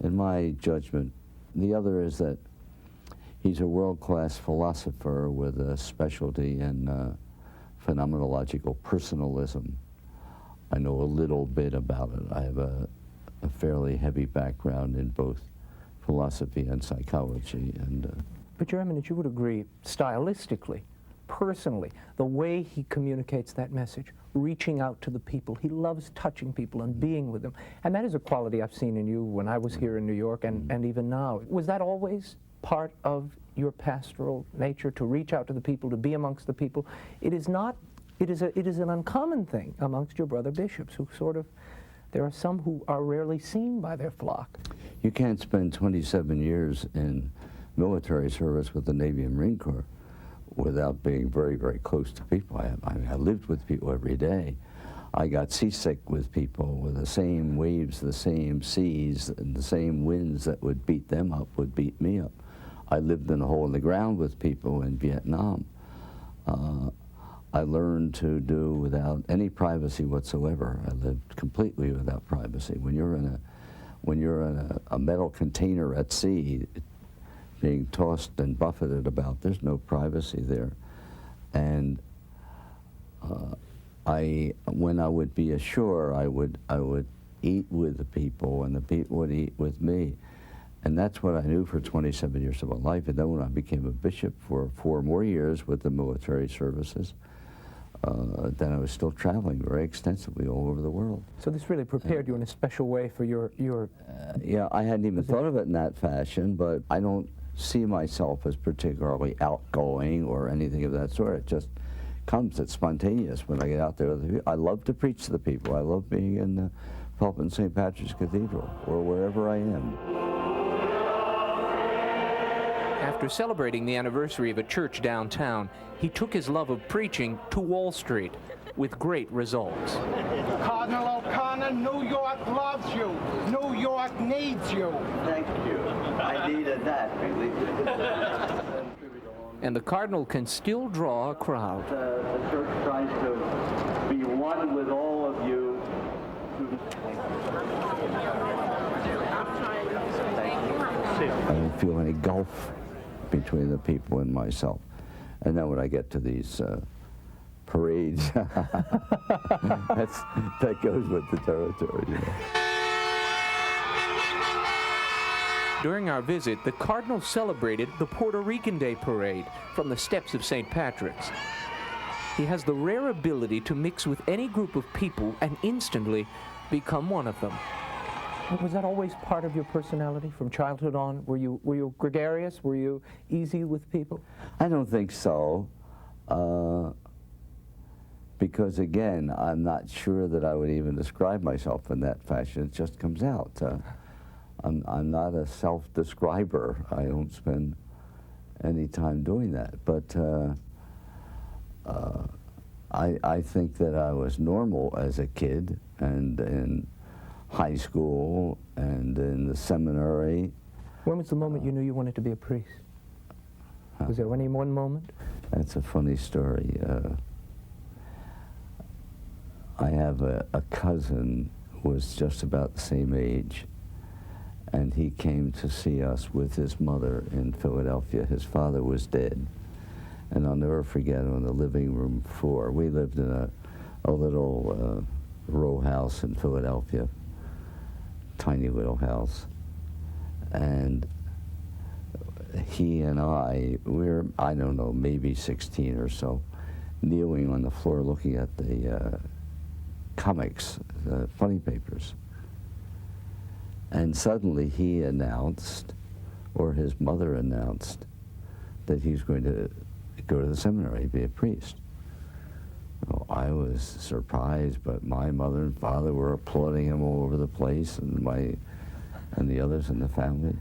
in my judgment. The other is that he's a world-class philosopher with a specialty in phenomenological personalism. I know a little bit about it. I have a fairly heavy background in both philosophy and psychology. But Your Eminence, you would agree, stylistically, personally, the way he communicates that message, reaching out to the people. He loves touching people and being with them. And that is a quality I've seen in you when I was here in New York and even now. Was that always part of your pastoral nature, to reach out to the people, to be amongst the people? It is not, it is an uncommon thing amongst your brother bishops who sort of, there are some who are rarely seen by their flock. You can't spend 27 years in military service with the Navy and Marine Corps without being very, very close to people. I lived with people every day. I got seasick with people, with the same waves, the same seas, and the same winds that would beat them up would beat me up. I lived in a hole in the ground with people in Vietnam. I learned to do without any privacy whatsoever. I lived completely without privacy. When you're in a metal container at sea, being tossed and buffeted about, there's no privacy there. And when I would be ashore, I would eat with the people, and the people would eat with me. And that's what I knew for 27 years of my life. And then when I became a bishop for 4 more years with the military services, then I was still traveling very extensively all over the world. So this really prepared you in a special way for your Yeah, I hadn't even thought of it in that fashion, but I don't see myself as particularly outgoing or anything of that sort. It just comes, it's spontaneous when I get out there with the people. I love to preach to the people. I love being in the pulpit in St. Patrick's Cathedral or wherever I am. After celebrating the anniversary of a church downtown, he took his love of preaching to Wall Street with great results. Cardinal O'Connor, New York loves you. New York needs you. Thank you. I needed that, really. And the Cardinal can still draw a crowd. The church tries to be one with all of you. I don't feel any gulf between the people and myself. And then when I get to these parades, that goes with the territory. You know. During our visit, the Cardinal celebrated the Puerto Rican Day Parade from the steps of St. Patrick's. He has the rare ability to mix with any group of people and instantly become one of them. Was that always part of your personality from childhood on? Were you gregarious? Were you easy with people? I don't think so, because again, I'm not sure that I would even describe myself in that fashion. It just comes out. I'm not a self-describer. I don't spend any time doing that. But I think that I was normal as a kid and in high school and in the seminary. When was the moment you knew you wanted to be a priest? Was there any one moment? That's a funny story. I have a cousin who was just about the same age, and he came to see us with his mother in Philadelphia. His father was dead, and I'll never forget, on the living room floor. We lived in a little row house in Philadelphia, tiny little house. And he and we're, I don't know, maybe 16 or so, kneeling on the floor looking at the comics, the funny papers. And suddenly he announced, or his mother announced, that he's going to go to the seminary, be a priest. Well, I was surprised, but my mother and father were applauding him all over the place, and the others in the family.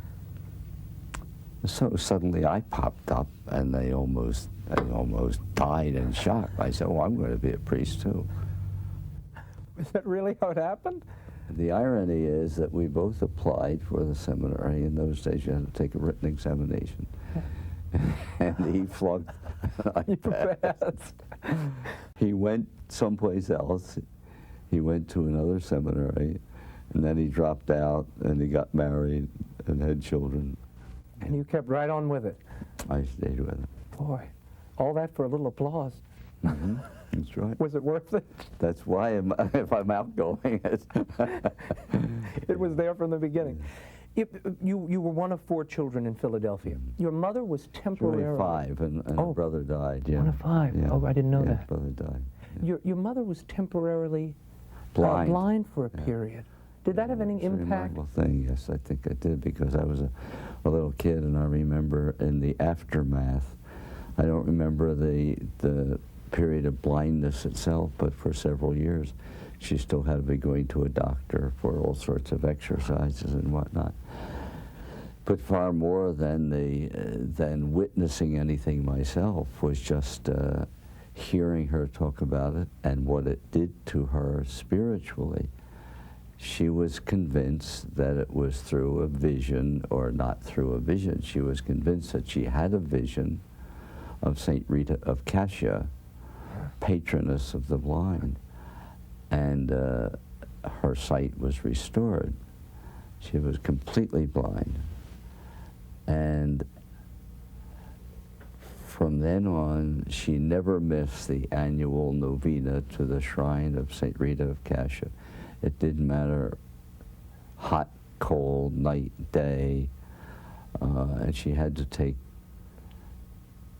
So suddenly I popped up, and they almost died in shock. I said, "Oh, I'm going to be a priest too." Is that really how it happened? The irony is that we both applied for the seminary. In those days, you had to take a written examination. And he flunked. I passed. He went someplace else. He went to another seminary, and then he dropped out, and he got married and had children. And you kept right on with it. I stayed with it. Boy, all that for a little applause. Mm-hmm. That's right. Was it worth it? That's why if I'm outgoing, it was there from the beginning. You were one of 4 children in Philadelphia. Your mother was temporarily... Really 5, and her brother died. Yeah. One of 5. Yeah. Oh, I didn't know yeah, that. His brother died. Yeah. Your mother was temporarily blind for a period. Did that have any It's a impact? remarkable thing. Yes, I think it did, because I was a little kid, and I remember in the aftermath, I don't remember the period of blindness itself, but for several years, she still had to be going to a doctor for all sorts of exercises and whatnot. But far more than witnessing anything myself was just hearing her talk about it and what it did to her spiritually. She was convinced that it was through a vision, or not through a vision. She was convinced that she had a vision of St. Rita of Cascia, patroness of the blind, and her sight was restored. She was completely blind. And from then on, she never missed the annual novena to the shrine of St. Rita of Cascia. It didn't matter, hot, cold, night, day, and she had to take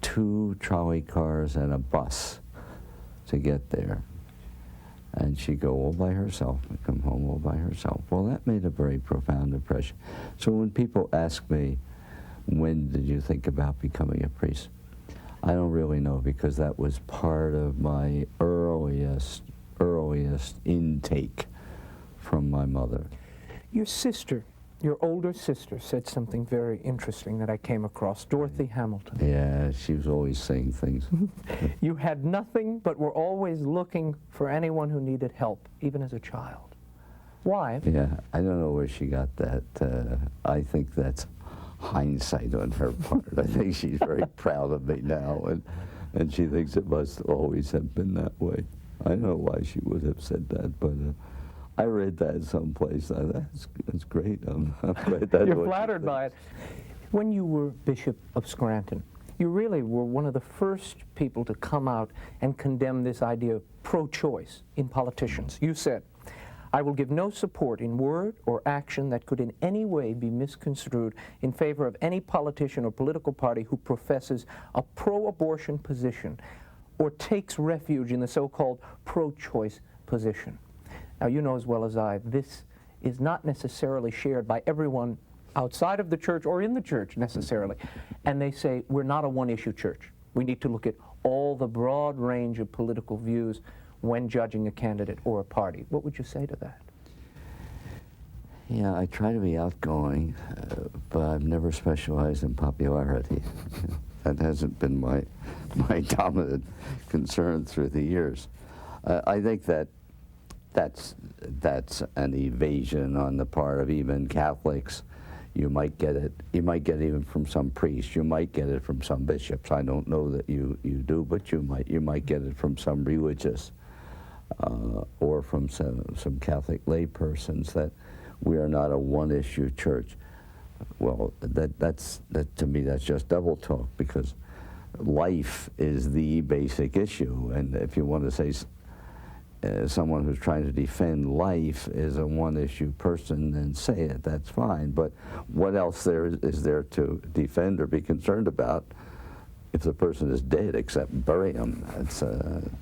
2 trolley cars and a bus to get there. And she'd go all by herself and come home all by herself. Well, that made a very profound impression. So when people ask me, when did you think about becoming a priest? I don't really know, because that was part of my earliest intake from my mother. Your sister, your older sister, said something very interesting that I came across, Dorothy Hamilton. Yeah, she was always saying things. You had nothing, but were always looking for anyone who needed help, even as a child. Why? Yeah, I don't know where she got that. I think that's hindsight on her part. I think she's very proud of me now, and she thinks it must always have been that way. I don't know why she would have said that, but I read that someplace. That's great. I'm glad that's You're flattered by it. When you were Bishop of Scranton, you really were one of the first people to come out and condemn this idea of pro-choice in politicians. You said, "I will give no support in word or action that could in any way be misconstrued in favor of any politician or political party who professes a pro-abortion position or takes refuge in the so-called pro-choice position." Now, you know as well as I, this is not necessarily shared by everyone outside of the church or in the church necessarily. And they say, we're not a one-issue church. We need to look at all the broad range of political views when judging a candidate or a party. What would you say to that? Yeah, I try to be outgoing, but I've never specialized in popularity. That hasn't been my dominant concern through the years. I think that's an evasion on the part of even Catholics. You might get it even from some priests. You might get it from some bishops. I don't know that you do, but you might get it from some religious or from some Catholic lay persons that we are not a one-issue church. Well, that to me, that's just double talk, because life is the basic issue. And if you want to say someone who's trying to defend life is a one-issue person, then say it, that's fine. But what else is there to defend or be concerned about if the person is dead except bury him?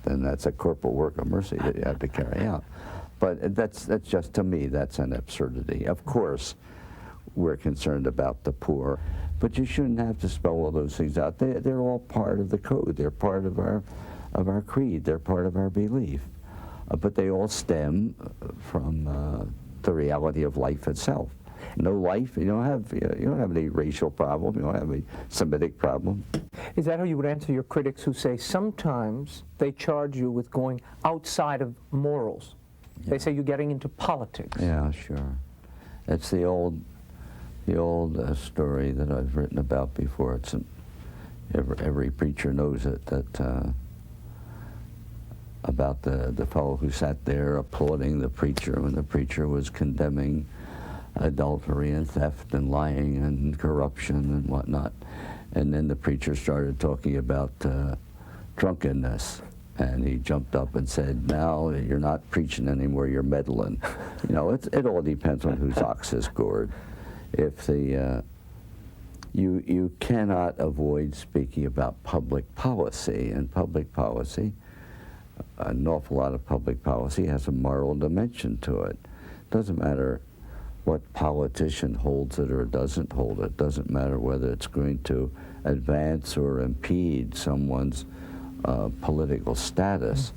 Then that's a corporal work of mercy that you have to carry out. But that's just, to me, that's an absurdity. Of course, we're concerned about the poor, but you shouldn't have to spell all those things out. They're all part of the code. They're part of our creed. They're part of our belief. But they all stem from the reality of life itself. No life, you don't have any racial problem, you don't have a Semitic problem. Is that how you would answer your critics who say sometimes they charge you with going outside of morals? Yeah. They say you're getting into politics. Yeah, sure. It's the old story that I've written about before. It's every preacher knows it, that about the fellow who sat there applauding the preacher when the preacher was condemning adultery and theft and lying and corruption and whatnot. And then the preacher started talking about drunkenness. And he jumped up and said, now you're not preaching anymore, you're meddling. You know, it all depends on whose ox is gored. If you cannot avoid speaking about public policy, and public policy, an awful lot of public policy has a moral dimension to it. Doesn't matter what politician holds it or doesn't hold it. Doesn't matter whether it's going to advance or impede someone's political status.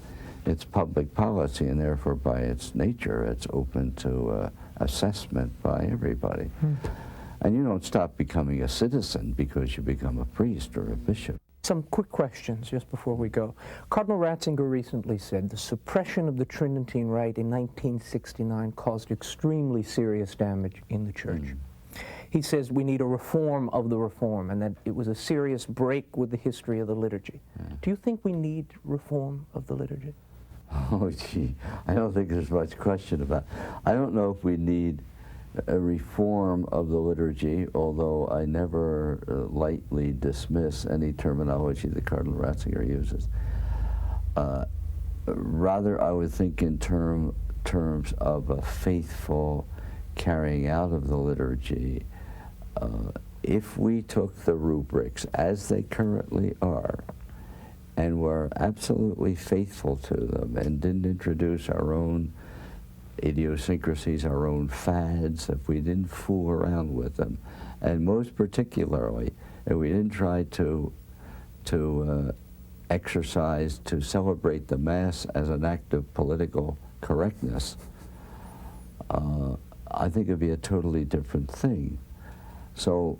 It's public policy, and therefore by its nature it's open to assessment by everybody. And you don't stop becoming a citizen because you become a priest or a bishop. Some quick questions just before we go. Cardinal Ratzinger recently said the suppression of the Tridentine Rite in 1969 caused extremely serious damage in the Church. He says we need a reform of the reform, and that it was a serious break with the history of the liturgy. Do you think we need reform of the liturgy? Oh, gee, I don't think there's much question about it. I don't know if we need a reform of the liturgy, although I never lightly dismiss any terminology that Cardinal Ratzinger uses. Rather, I would think in terms of a faithful carrying out of the liturgy. If we took the rubrics as they currently are and were absolutely faithful to them and didn't introduce our own idiosyncrasies, our own fads, if we didn't fool around with them, and most particularly, if we didn't try to exercise, to celebrate the Mass as an act of political correctness, I think it'd be a totally different thing. So,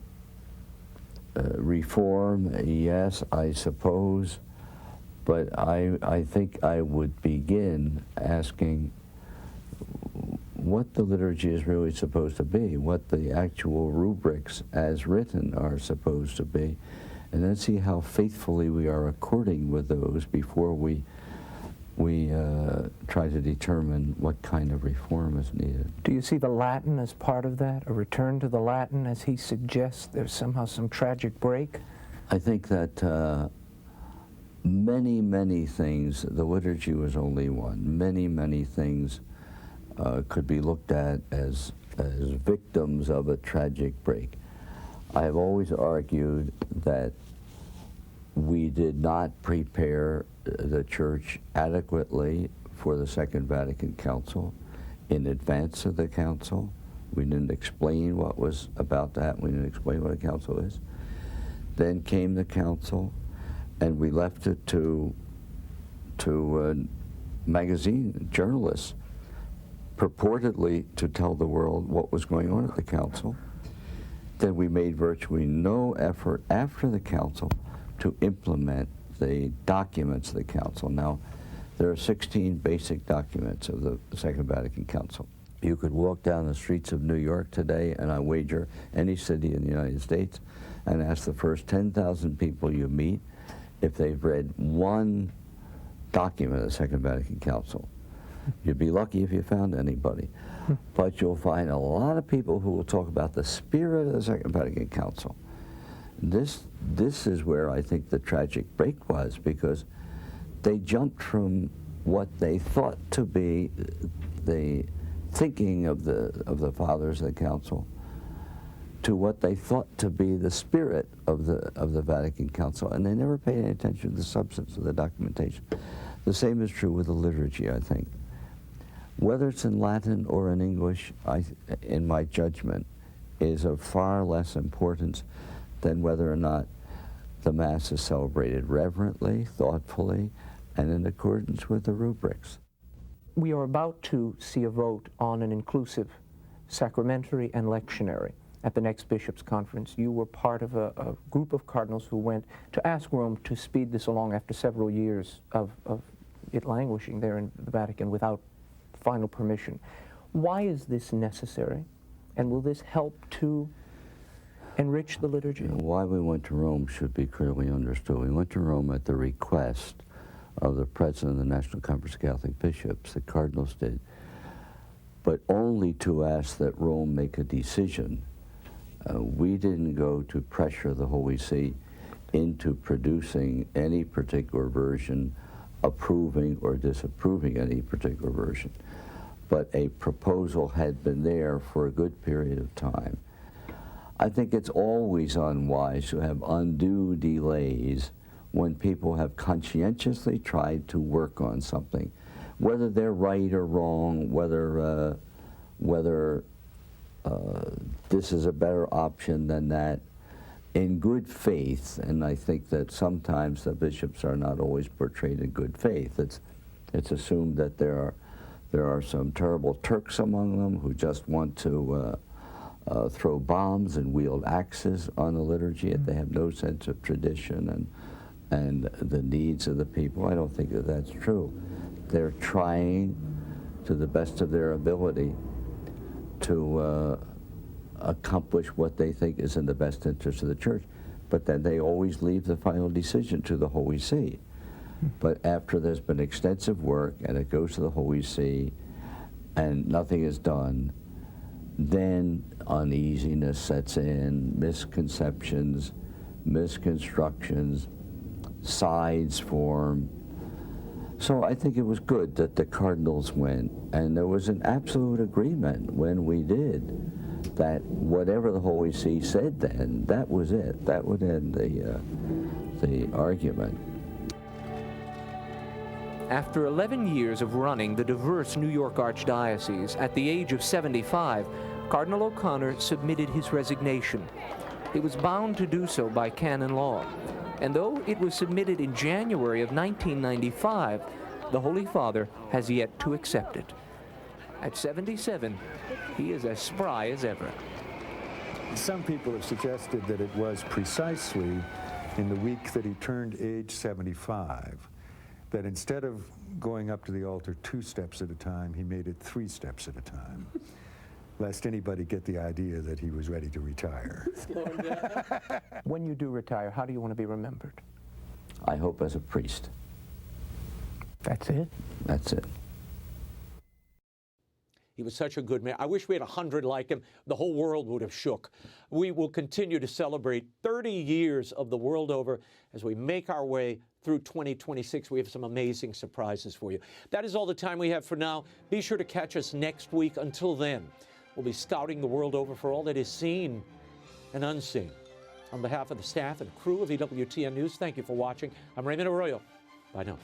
reform, yes, I suppose, but I think I would begin asking what the liturgy is really supposed to be, what the actual rubrics as written are supposed to be, and then see how faithfully we are according with those before we try to determine what kind of reform is needed. Do you see the Latin as part of that, a return to the Latin, as he suggests there's somehow some tragic break? I think that many, many things, the liturgy was only one, many things could be looked at as victims of a tragic break. I have always argued that we did not prepare the Church adequately for the Second Vatican Council in advance of the Council. We didn't explain what was about that. We didn't explain what a Council is. Then came the Council, and we left it to magazine journalists purportedly to tell the world what was going on at the Council. Then we made virtually no effort after the Council to implement the documents of the Council. Now, there are 16 basic documents of the Second Vatican Council. You could walk down the streets of New York today, and I wager any city in the United States, and ask the first 10,000 people you meet if they've read one document of the Second Vatican Council. You'd be lucky if you found anybody. But you'll find a lot of people who will talk about the spirit of the Second Vatican Council. This is where I think the tragic break was, because they jumped from what they thought to be the thinking of the fathers of the council to what they thought to be the spirit of the Vatican Council, and they never paid any attention to the substance of the documentation. The same is true with the liturgy, I think. Whether it's in Latin or in English, in my judgment, is of far less importance than whether or not the Mass is celebrated reverently, thoughtfully, and in accordance with the rubrics. We are about to see a vote on an inclusive sacramentary and lectionary at the next bishops' conference. You were part of a group of cardinals who went to ask Rome to speed this along after several years of it languishing there in the Vatican without final permission. Why is this necessary? And will this help to enrich the liturgy? Why we went to Rome should be clearly understood. We went to Rome at the request of the president of the National Conference of Catholic Bishops, the cardinals did, but only to ask that Rome make a decision. We didn't go to pressure the Holy See into producing any particular version, approving or disapproving any particular version. But a proposal had been there for a good period of time. I think it's always unwise to have undue delays when people have conscientiously tried to work on something, whether they're right or wrong, whether this is a better option than that, in good faith. And I think that sometimes the bishops are not always portrayed in good faith. It's assumed that there are some terrible Turks among them who just want to throw bombs and wield axes on the liturgy, and they have no sense of tradition and the needs of the people. I don't think that that's true. They're trying to the best of their ability to accomplish what they think is in the best interest of the Church, but then they always leave the final decision to the Holy See. But after there's been extensive work and it goes to the Holy See and nothing is done, then uneasiness sets in, misconceptions, misconstructions, sides form. So I think it was good that the cardinals went, and there was an absolute agreement when we did that whatever the Holy See said then, that was it. That would end the argument. After 11 years of running the diverse New York Archdiocese, at the age of 75, Cardinal O'Connor submitted his resignation. He was bound to do so by canon law. And though it was submitted in January of 1995, the Holy Father has yet to accept it. At 77, he is as spry as ever. Some people have suggested that it was precisely in the week that he turned age 75 that instead of going up to the altar 2 steps at a time, he made it 3 steps at a time, lest anybody get the idea that he was ready to retire. When you do retire, how do you want to be remembered? I hope as a priest. That's it? That's it. He was such a good man. I wish we had 100 like him. The whole world would have shook. We will continue to celebrate 30 years of the world over as we make our way through 2026. We have some amazing surprises for you. That is all the time we have for now. Be sure to catch us next week. Until then, we'll be scouting the world over for all that is seen and unseen. On behalf of the staff and crew of EWTN News, thank you for watching. I'm Raymond Arroyo. Bye now.